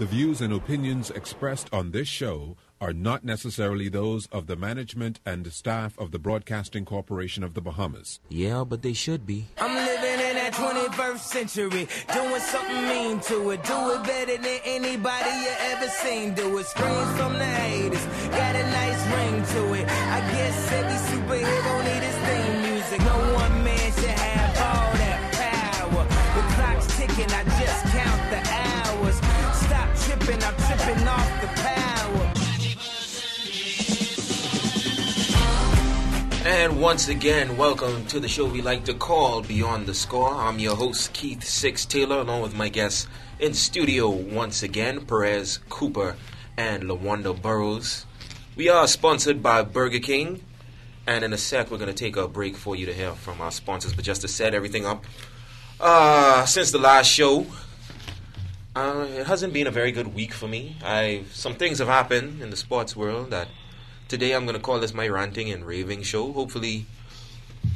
The views and opinions expressed on this show are not necessarily those of the management and staff of the Broadcasting Corporation of the Bahamas. Yeah, but they should be. I'm living in that 21st century, doing something mean to it. Do it better than anybody you ever seen do it. Screams from the haters, got a nice ring to it. I guess every superhero need his theme music. No one man should have all that power. The clock's ticking, I just count the hours. Stop tripping, I'm tripping off the power. And once again, welcome to the show we like to call Beyond the Score. I'm your host, Keith Syxx Taylor, along with my guests in studio once again, Perez Cooper and LaWanda Burrows. We are sponsored by Burger King, and in a sec, we're going to take a break for you to hear from our sponsors. But just to set everything up, since the last show, it hasn't been a very good week for me. Some things have happened in the sports world that today I'm going to call this my ranting and raving show. Hopefully,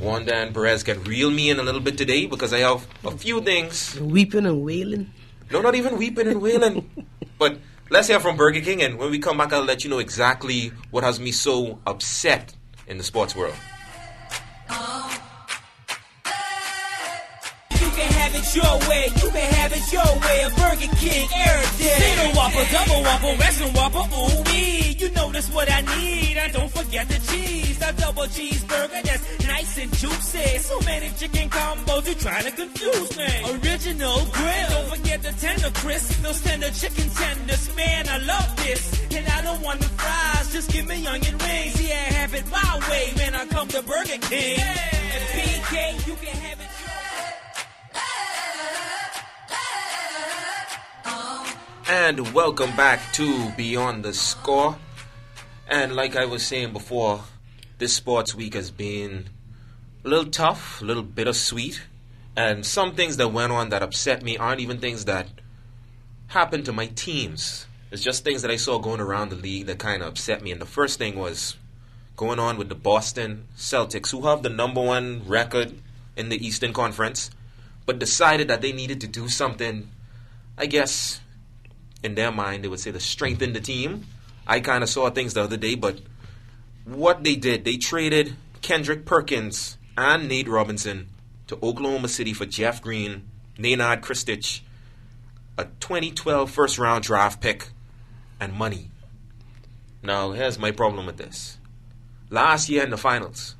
Wanda and Perez can reel me in a little bit today because I have a few things. Weeping and wailing? No, not even weeping and wailing. But let's hear from Burger King, and when we come back, I'll let you know exactly what has me so upset in the sports world. Your way, you can have it your way. A Burger King, every day. Single Whopper, double Whopper, Western Whopper, ooh wee. You know that's what I need, and don't forget the cheese. A double cheeseburger that's nice and juicy. So many chicken combos, you're trying to confuse me. Original grill, don't forget the tender crisp. Those tender chicken tenders, man, I love this. And I don't want the fries, just give me onion rings. Yeah, have it my way when I come to Burger King. At PK, you can have it your way. And welcome back to Beyond the Score. And like I was saying before, this sports week has been a little tough, a little bittersweet. And some things that went on that upset me aren't even things that happened to my teams. It's just things that I saw going around the league that kind of upset me. And the first thing was going on with the Boston Celtics, who have the number one record in the Eastern Conference, but decided that they needed to do something, I guess, in their mind, they would say to strengthen the team. I kind of saw things the other day, but what they did, they traded Kendrick Perkins and Nate Robinson to Oklahoma City for Jeff Green, Nenad Kristich, a 2012 first-round draft pick, and money. Now, here's my problem with this. Last year in the finals,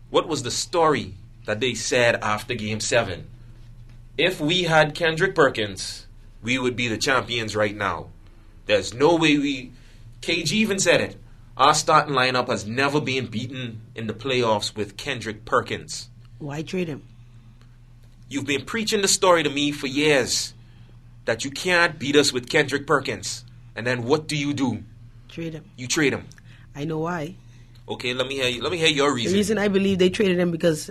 what was the story that they said after Game 7? If we had Kendrick Perkins, we would be the champions right now. There's no way KG even said it. Our starting lineup has never been beaten in the playoffs with Kendrick Perkins. Why trade him? You've been preaching the story to me for years that you can't beat us with Kendrick Perkins. And then what do? Trade him. You trade him. I know why. Okay, let me hear you. Let me hear your reason. The reason I believe they traded him because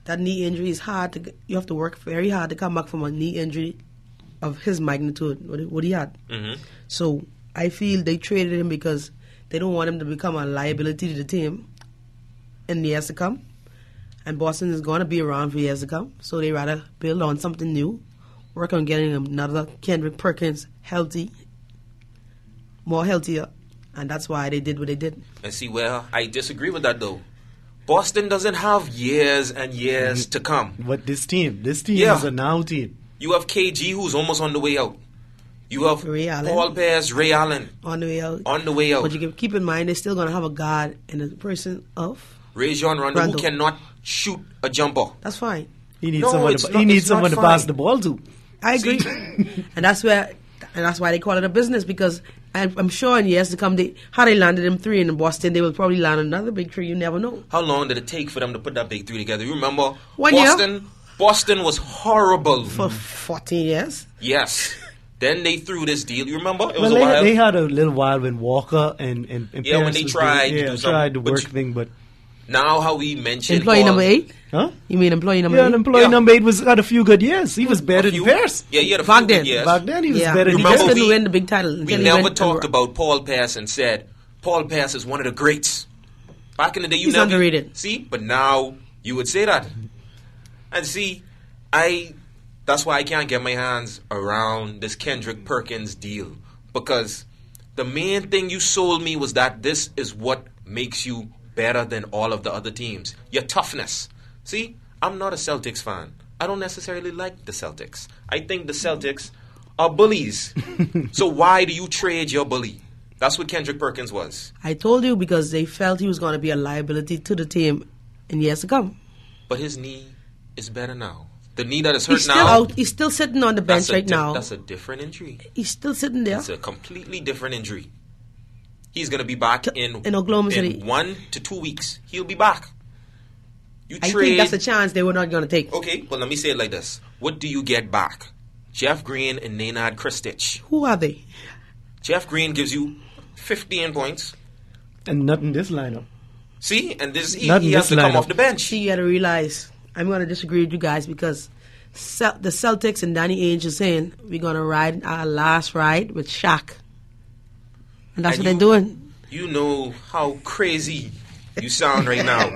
that knee injury is hard. You have to work very hard to come back from a knee injury of his magnitude, what he had. Mm-hmm. So I feel they traded him because they don't want him to become a liability to the team in the years to come. And Boston is going to be around for years to come. So they rather build on something new, work on getting another Kendrick Perkins more healthier. And that's why they did what they did. And see, well, I disagree with that, though. Boston doesn't have years and years to come. But this team is a now team. You have KG, who's almost on the way out. You have Paul Pierce, Ray Allen. On the way out. On the way out. But you can keep in mind, they're still going to have a guard in the person of Rajon Rondo, who cannot shoot a jumper. That's fine. He needs someone to pass the ball to. I agree. And that's why they call it a business, because I'm sure in years to come, how they landed them 3 in Boston, they will probably land another big 3. You never know. How long did it take for them to put that big 3 together? You remember 1 year? Boston was horrible. For 14 years? Yes. Then they threw this deal. You remember? It was a while. They had a little while when Walker and when they tried to work thing, but now how we mentioned employee number 8? Huh? You mean employee number 8? Yeah, employee number 8 had a few good years. He was better than Pierce. Yeah, he had a few good years. Back then, he was better than Pierce. Couldn't win the big title. We never talked about Paul Pierce and said Paul Pierce is one of the greats. Back in the day, he's underrated. See, but now you would say that. And see, That's why I can't get my hands around this Kendrick Perkins deal. Because the main thing you sold me was that this is what makes you better than all of the other teams. Your toughness. See, I'm not a Celtics fan. I don't necessarily like the Celtics. I think the Celtics are bullies. So why do you trade your bully? That's what Kendrick Perkins was. I told you because they felt he was going to be a liability to the team in years to come. But his knee is better now. The knee that is hurt He's still now. out. He's still sitting on the bench right now. That's a different injury. He's still sitting there. It's a completely different injury. He's going to be back in Oklahoma City. 1 to 2 weeks. He'll be back. I think that's a chance they were not going to take. Okay, well, let me say it like this. What do you get back? Jeff Green and Nenad Kristich. Who are they? Jeff Green gives you 15 points. And not in this lineup. See? And he has to come off the bench. See, you got to realize, I'm going to disagree with you guys because the Celtics and Danny Ainge is saying we're going to ride our last ride with Shaq. And that's what they're doing. You know how crazy you sound right now.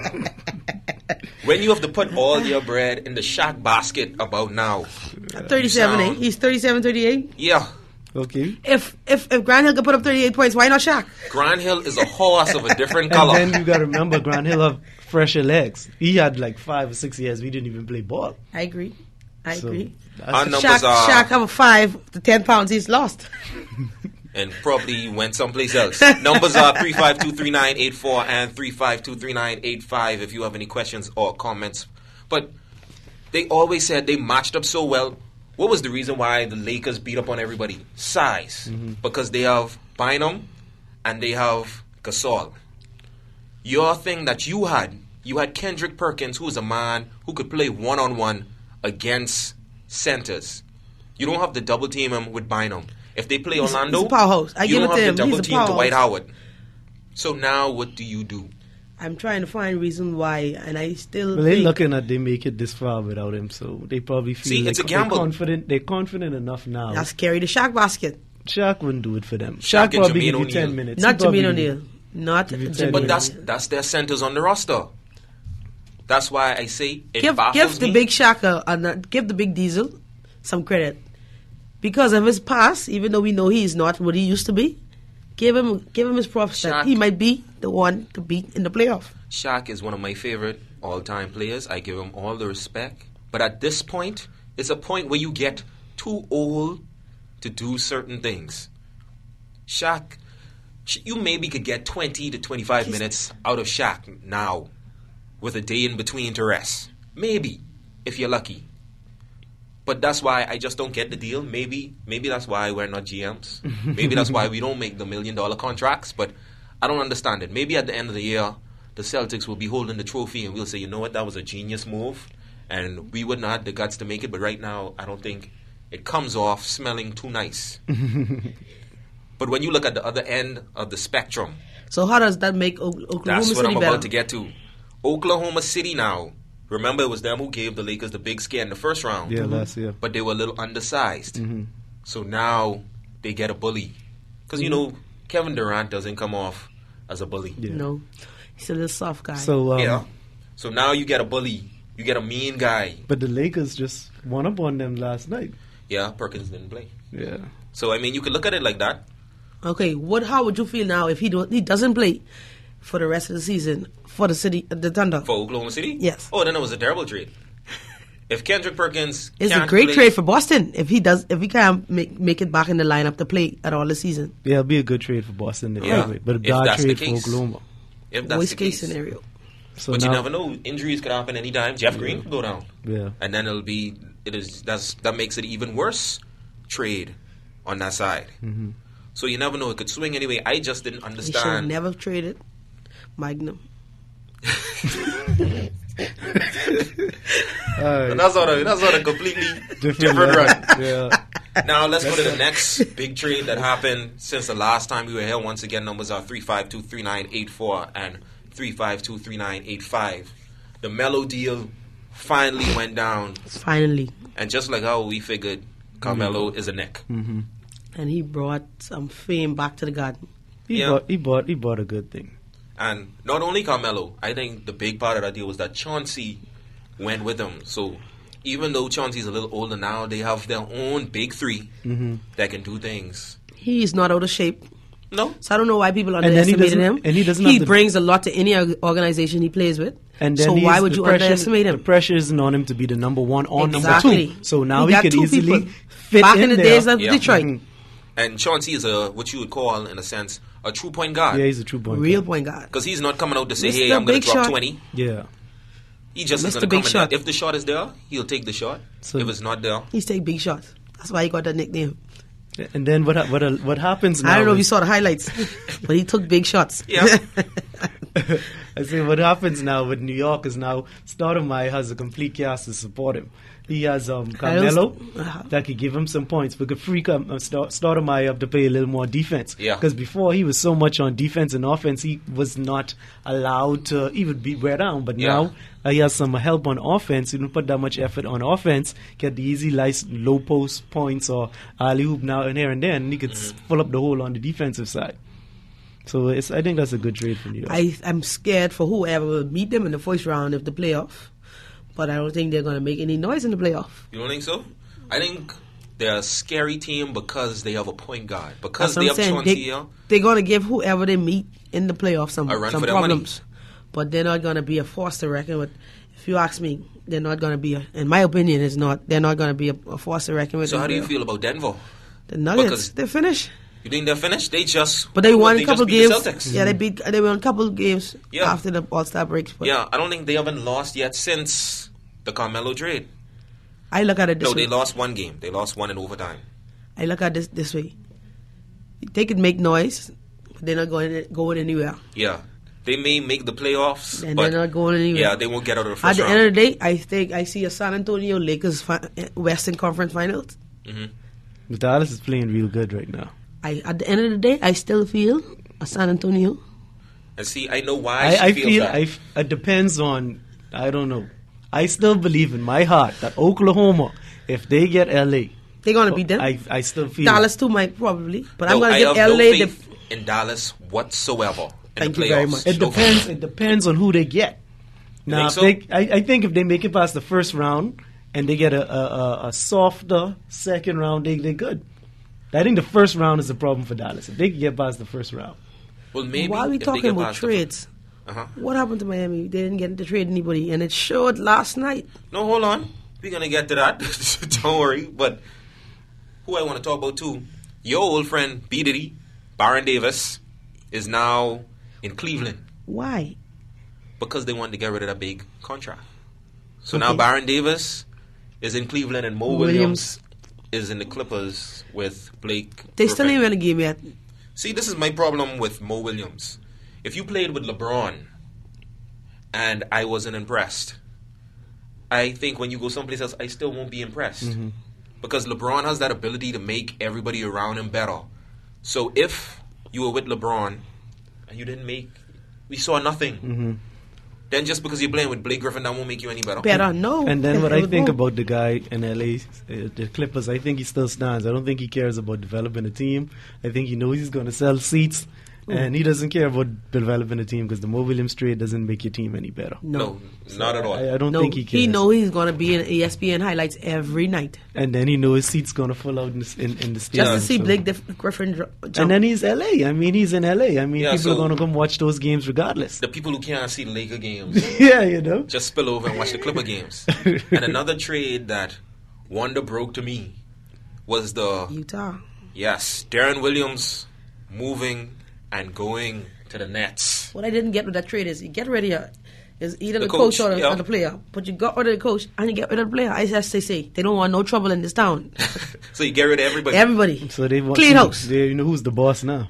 When you have to put all your bread in the Shaq basket about now. 37, eh? He's 37, 38? Yeah. Okay. If Grant Hill could put up 38 points, why not Shaq? Grant Hill is a horse of a different color. And then you got to remember, Grant Hill have fresher legs. He had like 5 or 6 years. We didn't even play ball. I agree. Our numbers Shaq have a 5 to 10 pounds he's lost. And probably went someplace else. Numbers are 3523984 and 3523985 if you have any questions or comments. But they always said they matched up so well. What was the reason why the Lakers beat up on everybody? Size. Mm-hmm. Because they have Bynum and they have Gasol. Your thing that you had Kendrick Perkins, who was a man who could play one-on-one against centers. You don't have to double team him with Bynum. If they play Orlando, he's a powerhouse. You don't have to double team Dwight Howard. So now what do you do? I'm trying to find reason why, and I still Well, they're looking at they make it this far without him, so they probably feel like it's a gamble. They're confident enough now. That's carry the Shaq basket. Shaq wouldn't do it for them. Shaq probably give you 10 minutes. Not Jermaine O'Neal. Not Jermaine. But that's their centers on the roster. That's why I say give the big Shaq give the big Diesel some credit. Because of his past, even though we know he is not what he used to be, give him his props that he might be the one to beat in the playoff. Shaq is one of my favorite all-time players. I give him all the respect. But at this point, it's a point where you get too old to do certain things. Shaq, you maybe could get 20 to 25 minutes out of Shaq now with a day in between to rest. Maybe, if you're lucky. But that's why I just don't get the deal. Maybe that's why we're not GMs. Maybe that's why we don't make the $1 million contracts. But I don't understand it. Maybe at the end of the year, the Celtics will be holding the trophy and we'll say, you know what, that was a genius move. And we wouldn't have the guts to make it. But right now, I don't think it comes off smelling too nice. But when you look at the other end of the spectrum. So how does that make Oklahoma City better? That's what I'm about to get to. Oklahoma City now. Remember, it was them who gave the Lakers the big scare in the first round. Yeah, last year. But they were a little undersized. Mm-hmm. So now they get a bully. Because, you know, Kevin Durant doesn't come off as a bully. Yeah. No. He's a little soft guy. So, yeah. So now you get a bully. You get a mean guy. But the Lakers just won up on them last night. Yeah, Perkins didn't play. Yeah. So, I mean, you could look at it like that. Okay, how would you feel now if he doesn't play for the rest of the season for the Thunder? For Oklahoma City? Yes. Oh, then it was a terrible trade. If Kendrick Perkins it's a great trade for Boston if he can't make it back in the lineup to play at all this season. Yeah, it'll be a good trade for Boston. But a bad trade for Oklahoma. If that's worst the case scenario. So but you never know. Injuries could happen anytime. Jeff Green could go down. Yeah. And then that makes it even worse trade on that side. Mm-hmm. So you never know. It could swing anyway. I just didn't understand. He should have never traded Magnum. That's on a completely different run. Yeah. Now let's go to the next big trade that happened since the last time we were here. Once again, numbers are 3523984 and 3523985. The Melo deal finally went down. Finally. And just like how we figured, Carmelo is a neck. Mm-hmm. And he brought some fame back to the Garden. He bought a good thing. And not only Carmelo, I think the big part of that deal was that Chauncey went with him. So even though Chauncey's a little older now, they have their own big three that can do things. He's not out of shape. No. So I don't know why people then he underestimated doesn't- him. and he doesn't He have the- brings a lot to any organization he plays with. And then so why would the you pressure- underestimate him? The pressure isn't on him to be the number one or Exactly. number two. So now We he got could two easily people. fit Back in the there. days of Yeah. Detroit, And Chauncey is what you would call, in a sense, a true point guard. Yeah, he's a true point real guard. point guard. Because he's not coming out to say, Mr. hey, I'm going Big to drop Shot. 20. Yeah. He just is Mr. going to Big come in Shot. there. If the shot is there, he'll take the shot. So- if it's not there, He's take big shots. That's why he got that nickname. And then what happens now? I don't know if you is- saw the highlights, but he took big shots. yeah. I say what happens now with New York is now Stoudemire has a complete cast to support him. He has Carmelo that could give him some points, but could free Stoudemire up to play a little more defense. Yeah. Because before he was so much on defense and offense, he was not allowed to even be wear down. But now he has some help on offense. He don't put that much effort on offense. Get the easy low post points or alley hoop now and here and then, and he could fill up the hole on the defensive side. So I think that's a good trade for New York. I'm scared for whoever will meet them in the first round of the playoff, but I don't think they're going to make any noise in the playoff. You don't think so? I think they're a scary team because they have a point guard. Because That's what they I'm have saying. Chauncey here. They're going to give whoever they meet in the playoff some A run some for their problems, but they're not going to be a force to reckon with. If you ask me, they're not going to be. In my opinion, is not. They're not going to be a force to reckon with. So in how do the you playoff. feel about Denver? The Nuggets? Because- They're finished. You think they're finished? They just But they won a just couple beat games. the Celtics. Yeah, they won a couple games Yeah. after the All-Star breaks. But Yeah, I don't think they haven't lost yet since the Carmelo trade. I look at it this No, way. they lost one game. They lost one in overtime. I look at this way. They could make noise, but they're not going anywhere. Yeah. They may make the playoffs, And but they're not going anywhere. yeah, they won't get out of the At first the round. end of the day, I think I see a San Antonio Lakers Western Conference Finals. But Dallas is playing real good right now. At the end of the day, I still feel a San Antonio. And see, I know why I she feels feel that. it depends on, I don't know. I still believe in my heart that Oklahoma, if they get LA, They're going to beat them. I still feel Dallas too might probably, but No, I'm going I to give have LA no the. faith in Dallas whatsoever. In Thank the you very playoffs. much. It So far. depends. It depends on who they get. Now, think so? I think if they make it past the first round and they get a softer second round, they're good. I think the first round is the problem for Dallas. If they can get past the first round, Well, maybe Why are we if they talking get about past the trades? Uh-huh. What happened to Miami? They didn't get to trade anybody, and it showed last night. No, hold on. We're going to get to that. Don't worry. But who I want to talk about too, your old friend B. Diddy, Baron Davis, is now in Cleveland Why? because they wanted to get rid of that big contract. So Okay. now Baron Davis is in Cleveland and Mo Williams is in the Clippers with Blake They still Griffin. ain't win a game yet. See, this is my problem with Mo Williams. If you played with LeBron and I wasn't impressed, I think when you go someplace else, I still won't be impressed. Because LeBron has that ability to make everybody around him better. So if you were with LeBron and you didn't make, we saw nothing. Then just because you're playing with Blake Griffin, that won't make you any better. Better, no. and then what I It think won't. about the guy in LA, the Clippers, I think he still stands. I don't think he cares about developing a team. I think he knows he's going to sell seats, and he doesn't care about developing a team because the Mo Williams trade doesn't make your team any better. No, not at all. I don't No, think he cares. he know he's going to be in ESPN highlights every night. And then he knows his seat's going to fall out in the stadium. Just to see so- Blake Griffin jump. And then he's LA. I mean, he's in LA. I mean, Yeah, people are so- going to come watch those games regardless. The people who can't see the Laker games Yeah, you know. just spill over and watch the Clipper games. And another trade that wonder broke to me was the Utah. Darren Williams moving and going to the Nets. What I didn't get with that trade is you get rid of is either The the coach coach, or yeah. the player. But you got rid of the coach and you get rid of the player. As they say, they don't want no trouble in this town. So you get rid of everybody. Everybody. So they want Clean house. They, you know who's the boss now.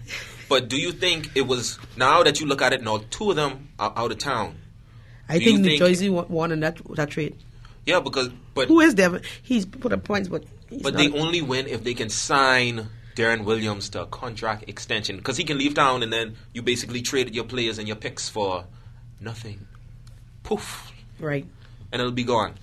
But do you think it was, now that you look at it now, two of them are out of town? I Do you think New think- Jersey won in that trade. Yeah, but Who is there? He's put up points, but he's But not. they only win if they can sign Darren Williams to a contract extension. Because he can leave town and then you basically traded your players and your picks for nothing. Poof. Right. And it'll be gone.